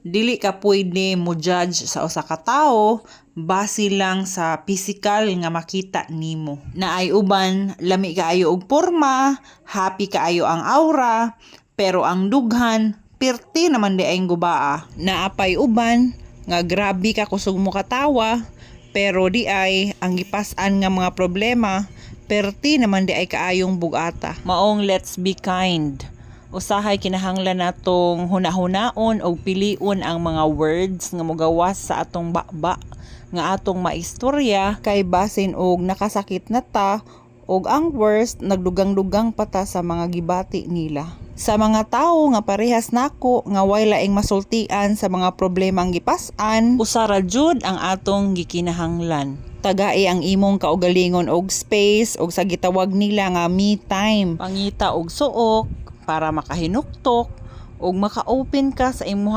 Dili ka pwede mo judge sa usa ka tawo base lang sa physical nga makita nimo. Naay uban lami kaayo og porma, happy kaayo ang aura, pero ang dughan perti naman di ay gubaa. Naapay uban nga grabe ka kusog mo katawa, pero di ay ang gipas-an nga mga problema perti naman di ay kaayong bugata. Maong let's be kind. Usahay kinahanglan natong hunahunaon o piliun ang mga words nga mogawas sa atong baba nga atong maistorya, kay basin og nakasakit na ta og ang worst nagdugang-dugang pata sa mga gibati nila. Sa mga tawo nga parehas nako nga way laing masultian sa mga problemang gipas-an, usara jud ang atong gikinahanglan. Tagai ang imong kaugalingon og space og sa gitawag nila nga me time. Pangita og suok para makahinuktok og maka-open ka sa imong